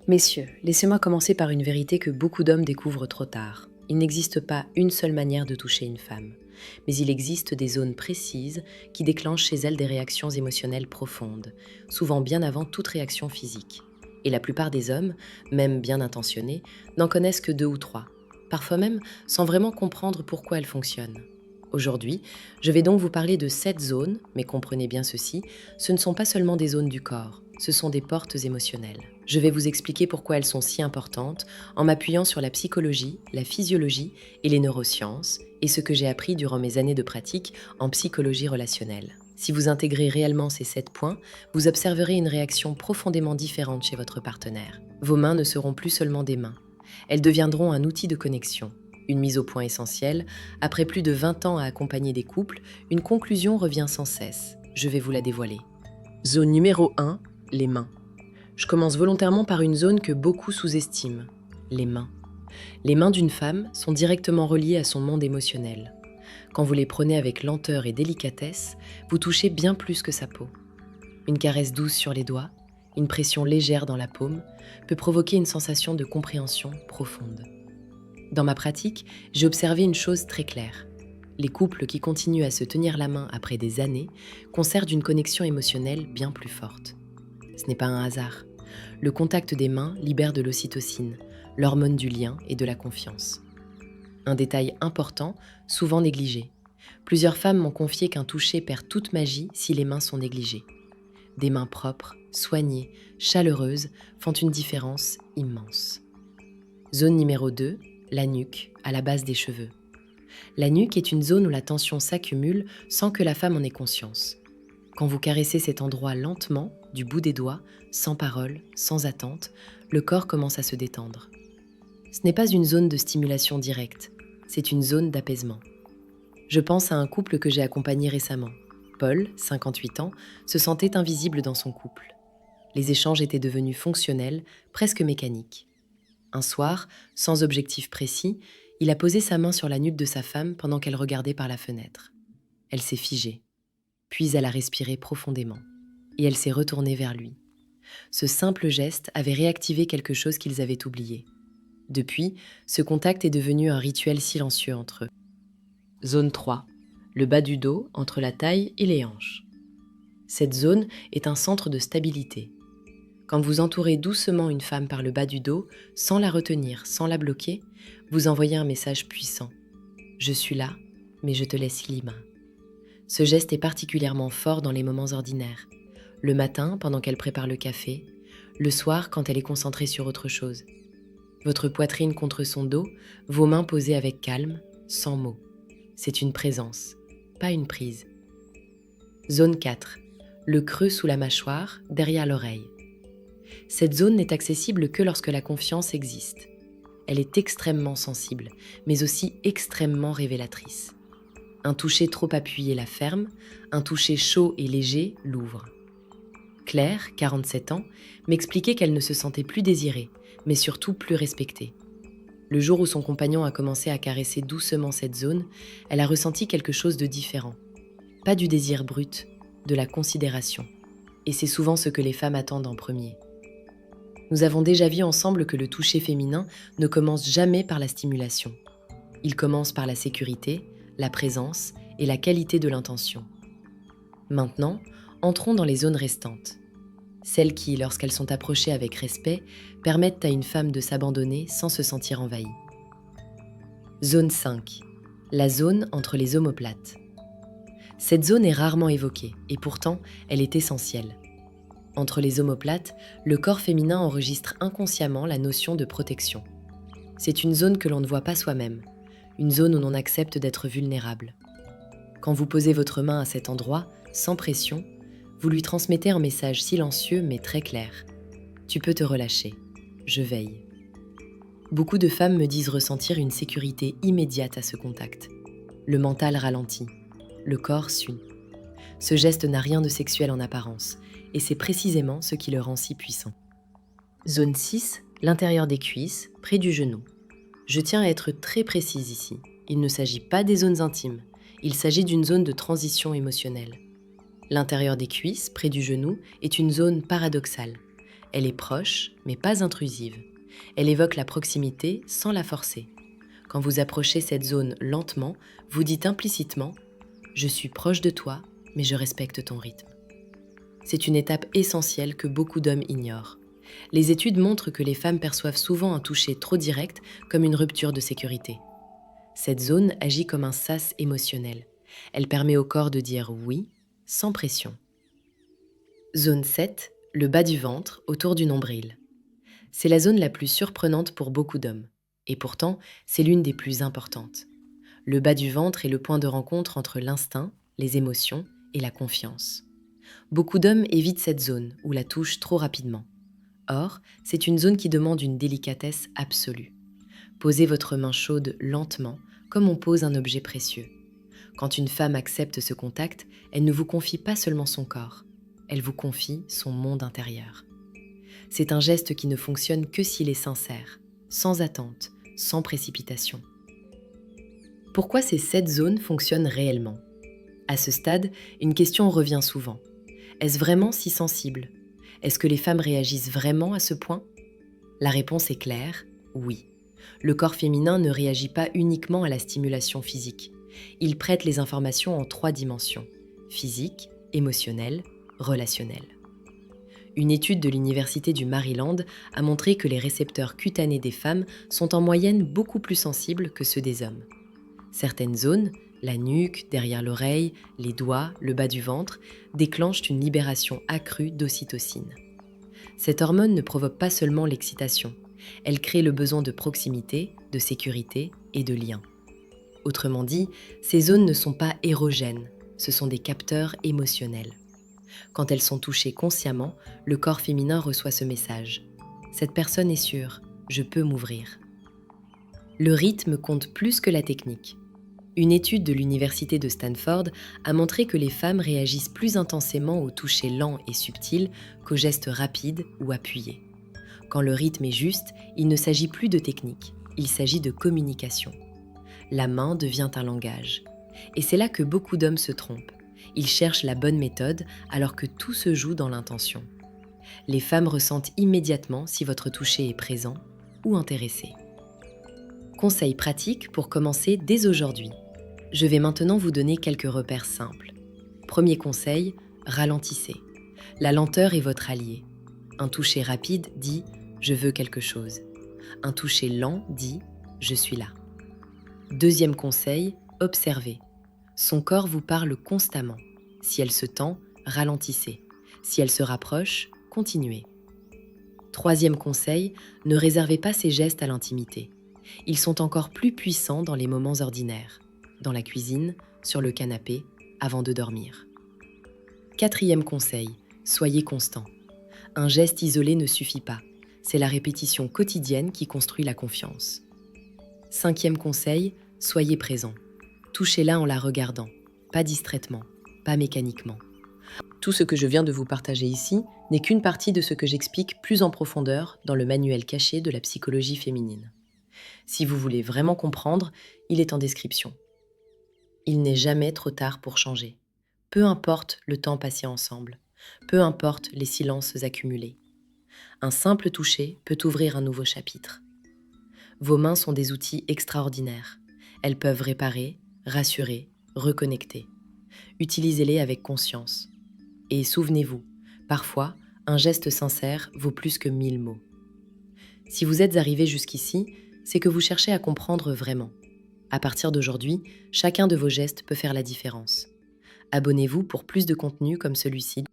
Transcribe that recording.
Messieurs, laissez-moi commencer par une vérité que beaucoup d'hommes découvrent trop tard. Il n'existe pas une seule manière de toucher une femme, mais il existe des zones précises qui déclenchent chez elle des réactions émotionnelles profondes, souvent bien avant toute réaction physique. Et la plupart des hommes, même bien intentionnés, n'en connaissent que deux ou trois, parfois même sans vraiment comprendre pourquoi elles fonctionnent. Aujourd'hui, je vais donc vous parler de 7 zones, mais comprenez bien ceci, ce ne sont pas seulement des zones du corps, ce sont des portes émotionnelles. Je vais vous expliquer pourquoi elles sont si importantes en m'appuyant sur la psychologie, la physiologie et les neurosciences, et ce que j'ai appris durant mes années de pratique en psychologie relationnelle. Si vous intégrez réellement ces 7 points, vous observerez une réaction profondément différente chez votre partenaire. Vos mains ne seront plus seulement des mains, elles deviendront un outil de connexion. Une mise au point essentielle, après plus de 20 ans à accompagner des couples, une conclusion revient sans cesse. Je vais vous la dévoiler. Zone numéro 1, les mains. Je commence volontairement par une zone que beaucoup sous-estiment, les mains. Les mains d'une femme sont directement reliées à son monde émotionnel. Quand vous les prenez avec lenteur et délicatesse, vous touchez bien plus que sa peau. Une caresse douce sur les doigts, une pression légère dans la paume, peut provoquer une sensation de compréhension profonde. Dans ma pratique, j'ai observé une chose très claire. Les couples qui continuent à se tenir la main après des années conservent une connexion émotionnelle bien plus forte. Ce n'est pas un hasard. Le contact des mains libère de l'ocytocine, l'hormone du lien et de la confiance. Un détail important, souvent négligé. Plusieurs femmes m'ont confié qu'un toucher perd toute magie si les mains sont négligées. Des mains propres, soignées, chaleureuses font une différence immense. Zone numéro 2, la nuque, à la base des cheveux. La nuque est une zone où la tension s'accumule sans que la femme en ait conscience. Quand vous caressez cet endroit lentement, du bout des doigts, sans parole, sans attente, le corps commence à se détendre. Ce n'est pas une zone de stimulation directe, c'est une zone d'apaisement. Je pense à un couple que j'ai accompagné récemment. Paul, 58 ans, se sentait invisible dans son couple. Les échanges étaient devenus fonctionnels, presque mécaniques. Un soir, sans objectif précis, il a posé sa main sur la nuque de sa femme pendant qu'elle regardait par la fenêtre. Elle s'est figée. Puis elle a respiré profondément. Et elle s'est retournée vers lui. Ce simple geste avait réactivé quelque chose qu'ils avaient oublié. Depuis, ce contact est devenu un rituel silencieux entre eux. Zone 3. Le bas du dos, entre la taille et les hanches. Cette zone est un centre de stabilité. Quand vous entourez doucement une femme par le bas du dos, sans la retenir, sans la bloquer, vous envoyez un message puissant. Je suis là, mais je te laisse libre. Ce geste est particulièrement fort dans les moments ordinaires. Le matin, pendant qu'elle prépare le café, le soir, quand elle est concentrée sur autre chose. Votre poitrine contre son dos, vos mains posées avec calme, sans mots. C'est une présence, pas une prise. Zone 4. Le creux sous la mâchoire, derrière l'oreille. Cette zone n'est accessible que lorsque la confiance existe. Elle est extrêmement sensible, mais aussi extrêmement révélatrice. Un toucher trop appuyé la ferme, un toucher chaud et léger l'ouvre. Claire, 47 ans, m'expliquait qu'elle ne se sentait plus désirée, mais surtout plus respectée. Le jour où son compagnon a commencé à caresser doucement cette zone, elle a ressenti quelque chose de différent. Pas du désir brut, de la considération. Et c'est souvent ce que les femmes attendent en premier. Nous avons déjà vu ensemble que le toucher féminin ne commence jamais par la stimulation. Il commence par la sécurité, la présence et la qualité de l'intention. Maintenant, entrons dans les zones restantes. Celles qui, lorsqu'elles sont approchées avec respect, permettent à une femme de s'abandonner sans se sentir envahie. Zone 5. La zone entre les omoplates. Cette zone est rarement évoquée, et pourtant, elle est essentielle. Entre les omoplates, le corps féminin enregistre inconsciemment la notion de protection. C'est une zone que l'on ne voit pas soi-même, une zone où l'on accepte d'être vulnérable. Quand vous posez votre main à cet endroit, sans pression, vous lui transmettez un message silencieux mais très clair. Tu peux te relâcher, je veille. Beaucoup de femmes me disent ressentir une sécurité immédiate à ce contact. Le mental ralentit, le corps suit. Ce geste n'a rien de sexuel en apparence, et c'est précisément ce qui le rend si puissant. Zone 6, l'intérieur des cuisses, près du genou. Je tiens à être très précise ici. Il ne s'agit pas des zones intimes, il s'agit d'une zone de transition émotionnelle. L'intérieur des cuisses, près du genou, est une zone paradoxale. Elle est proche, mais pas intrusive. Elle évoque la proximité sans la forcer. Quand vous approchez cette zone lentement, vous dites implicitement « Je suis proche de toi, mais je respecte ton rythme ». C'est une étape essentielle que beaucoup d'hommes ignorent. Les études montrent que les femmes perçoivent souvent un toucher trop direct comme une rupture de sécurité. Cette zone agit comme un sas émotionnel. Elle permet au corps de dire oui, sans pression. Zone 7, le bas du ventre, autour du nombril. C'est la zone la plus surprenante pour beaucoup d'hommes. Et pourtant, c'est l'une des plus importantes. Le bas du ventre est le point de rencontre entre l'instinct, les émotions et la confiance. Beaucoup d'hommes évitent cette zone ou la touchent trop rapidement. Or, c'est une zone qui demande une délicatesse absolue. Posez votre main chaude lentement, comme on pose un objet précieux. Quand une femme accepte ce contact, elle ne vous confie pas seulement son corps, elle vous confie son monde intérieur. C'est un geste qui ne fonctionne que s'il est sincère, sans attente, sans précipitation. Pourquoi ces 7 zones fonctionnent réellement ? À ce stade, une question revient souvent. Est-ce vraiment si sensible ? Est-ce que les femmes réagissent vraiment à ce point ? La réponse est claire, oui. Le corps féminin ne réagit pas uniquement à la stimulation physique. Il prête les informations en 3 dimensions, physique, émotionnelle, relationnelle. Une étude de l'Université du Maryland a montré que les récepteurs cutanés des femmes sont en moyenne beaucoup plus sensibles que ceux des hommes. Certaines zones, la nuque, derrière l'oreille, les doigts, le bas du ventre, déclenchent une libération accrue d'ocytocine. Cette hormone ne provoque pas seulement l'excitation, elle crée le besoin de proximité, de sécurité et de lien. Autrement dit, ces zones ne sont pas érogènes, ce sont des capteurs émotionnels. Quand elles sont touchées consciemment, le corps féminin reçoit ce message. Cette personne est sûre, je peux m'ouvrir. Le rythme compte plus que la technique. Une étude de l'Université de Stanford a montré que les femmes réagissent plus intensément au toucher lent et subtil qu'aux gestes rapides ou appuyés. Quand le rythme est juste, il ne s'agit plus de technique, il s'agit de communication. La main devient un langage. Et c'est là que beaucoup d'hommes se trompent. Ils cherchent la bonne méthode alors que tout se joue dans l'intention. Les femmes ressentent immédiatement si votre toucher est présent ou intéressé. Conseils pratiques pour commencer dès aujourd'hui. Je vais maintenant vous donner quelques repères simples. Premier conseil, ralentissez. La lenteur est votre allié. Un toucher rapide dit « je veux quelque chose ». Un toucher lent dit « je suis là ». Deuxième conseil, observez. Son corps vous parle constamment. Si elle se tend, ralentissez. Si elle se rapproche, continuez. Troisième conseil, ne réservez pas ces gestes à l'intimité. Ils sont encore plus puissants dans les moments ordinaires, dans la cuisine, sur le canapé, avant de dormir. Quatrième conseil, soyez constant. Un geste isolé ne suffit pas. C'est la répétition quotidienne qui construit la confiance. Cinquième conseil, soyez présent. Touchez-la en la regardant, pas distraitement, pas mécaniquement. Tout ce que je viens de vous partager ici n'est qu'une partie de ce que j'explique plus en profondeur dans le manuel caché de la psychologie féminine. Si vous voulez vraiment comprendre, il est en description. Il n'est jamais trop tard pour changer. Peu importe le temps passé ensemble, peu importe les silences accumulés. Un simple toucher peut ouvrir un nouveau chapitre. Vos mains sont des outils extraordinaires. Elles peuvent réparer, rassurer, reconnecter. Utilisez-les avec conscience. Et souvenez-vous, parfois, un geste sincère vaut plus que 1000 mots. Si vous êtes arrivé jusqu'ici, c'est que vous cherchez à comprendre vraiment. À partir d'aujourd'hui, chacun de vos gestes peut faire la différence. Abonnez-vous pour plus de contenu comme celui-ci.